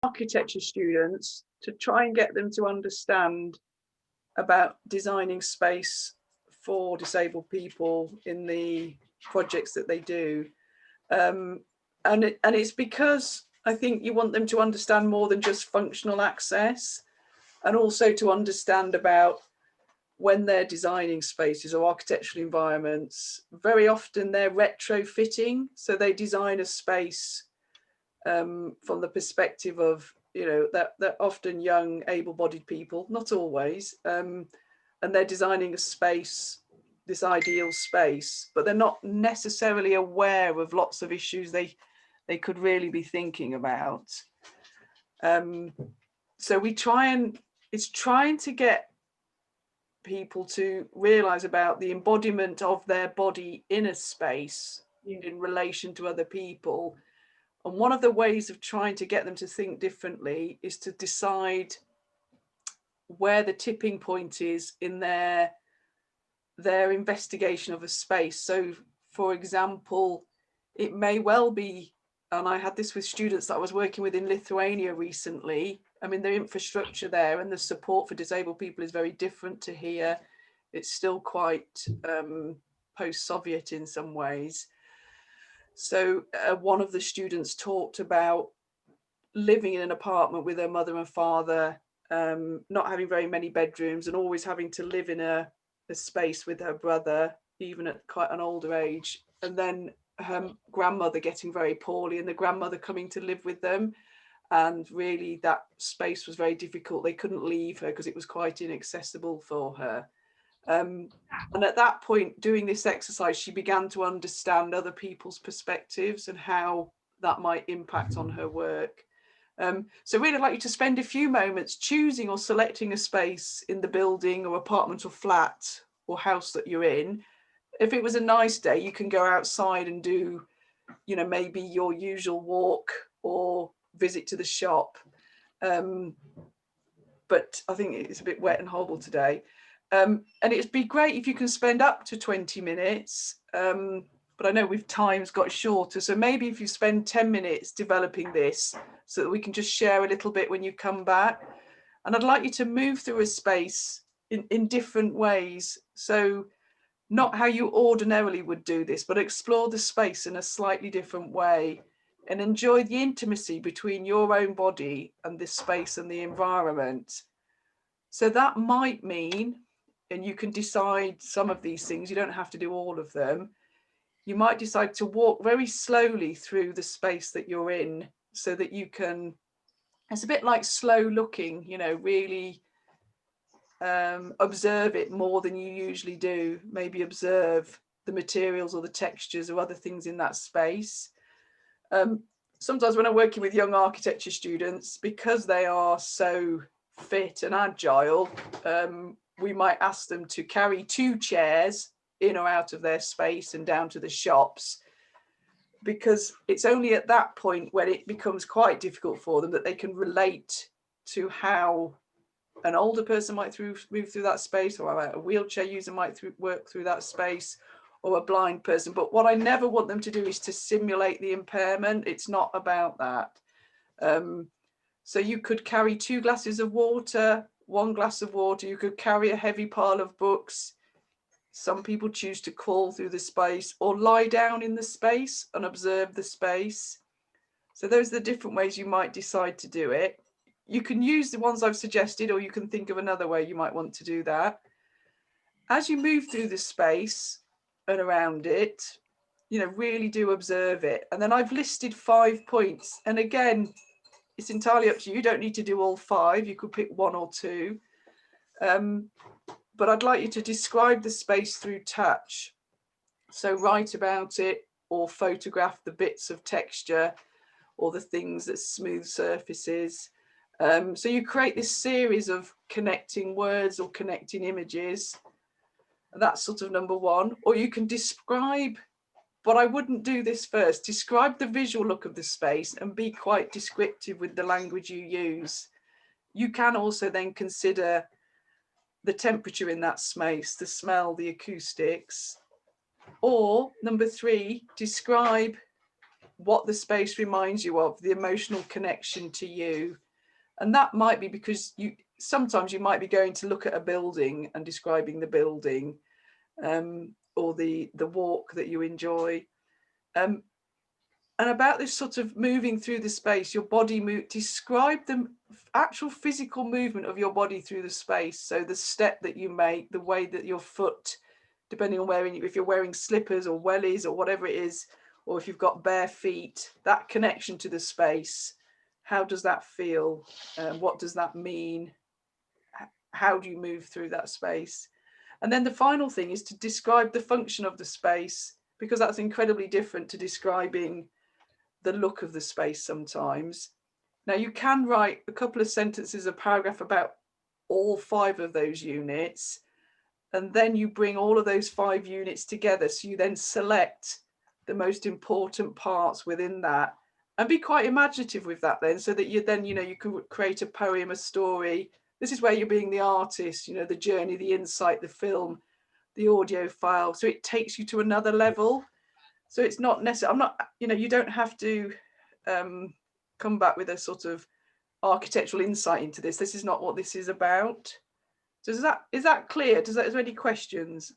architecture students to try and get them to understand about designing space for disabled people in the projects that they do. And it's because I think you want them to understand more than just functional access, and also to understand about when they're designing spaces or architectural environments, very often they're retrofitting. So they design a space from the perspective of, you know, that they're often young, able-bodied people, not always, and they're designing a space, this ideal space, but they're not necessarily aware of lots of issues they could really be thinking about. So we try and, it's trying to get people to realize about the embodiment of their body in a space in relation to other people. And one of the ways of trying to get them to think differently is to decide where the tipping point is in their investigation of a space. So, for example, it may well be, and I had this with students that I was working with in Lithuania recently. I mean, the infrastructure there and the support for disabled people is very different to here. It's still quite post-Soviet in some ways. So one of the students talked about living in an apartment with her mother and father, not having very many bedrooms, and always having to live in a space with her brother, even at quite an older age. And then her grandmother getting very poorly and the grandmother coming to live with them. And really that space was very difficult. They couldn't leave her because it was quite inaccessible for her. And at that point, doing this exercise, she began to understand other people's perspectives and how that might impact on her work. So really I'd like you to spend a few moments choosing or selecting a space in the building or apartment or flat or house that you're in. If it was a nice day, you can go outside and do, you know, maybe your usual walk or visit to the shop. But I think it's a bit wet and horrible today. And it'd be great if you can spend up to 20 minutes. But I know with time's got shorter. So maybe if you spend 10 minutes developing this so that we can just share a little bit when you come back. And I'd like you to move through a space in different ways. So not how you ordinarily would do this, but explore the space in a slightly different way and enjoy the intimacy between your own body and this space and the environment. So that might mean, and you can decide some of these things, you don't have to do all of them. You might decide to walk very slowly through the space that you're in so that you can, it's a bit like slow looking, you know, really observe it more than you usually do. Maybe observe the materials or the textures or other things in that space. Sometimes when I'm working with young architecture students, because they are so fit and agile, we might ask them to carry 2 chairs in or out of their space and down to the shops, because it's only at that point when it becomes quite difficult for them that they can relate to how an older person might move through that space, or a wheelchair user might work through that space, or a blind person. But what I never want them to do is to simulate the impairment. It's not about that. So you could carry 2 glasses of water, 1 glass of water. You could carry a heavy pile of books. Some people choose to crawl through the space or lie down in the space and observe the space. So those are the different ways you might decide to do it. You can use the ones I've suggested, or you can think of another way you might want to do that. As you move through the space and around it, you know, really do observe it. And then I've listed 5 points. And again, it's entirely up to you. You don't need to do all 5. You could pick 1 or 2. But I'd like you to describe the space through touch. So write about it or photograph the bits of texture or the things that smooth surfaces. So you create this series of connecting words or connecting images. That's sort of number 1. Or you can describe, but I wouldn't do this first. Describe the visual look of the space and be quite descriptive with the language you use. You can also then consider the temperature in that space, the smell, the acoustics. Or number 3, describe what the space reminds you of, the emotional connection to you. And that might be because sometimes you might be going to look at a building and describing the building, or the walk that you enjoy. And about this sort of moving through the space, your body describe the actual physical movement of your body through the space. So the step that you make, the way that your foot, depending on if you're wearing slippers or wellies or whatever it is, or if you've got bare feet, that connection to the space, how does that feel? What does that mean? How do you move through that space? And then the final thing is to describe the function of the space, because that's incredibly different to describing the look of the space sometimes. Now you can write a couple of sentences, a paragraph about all 5 of those units, and then you bring all of those 5 units together. So you then select the most important parts within that and be quite imaginative with that then, so that you can create a poem, a story. This is where you're being the artist, the journey, the insight, the film, the audio file. So it takes you to another level. So it's not necessarily, you don't have to come back with a sort of architectural insight into this. This is not what this is about. So is that clear? Is there any questions?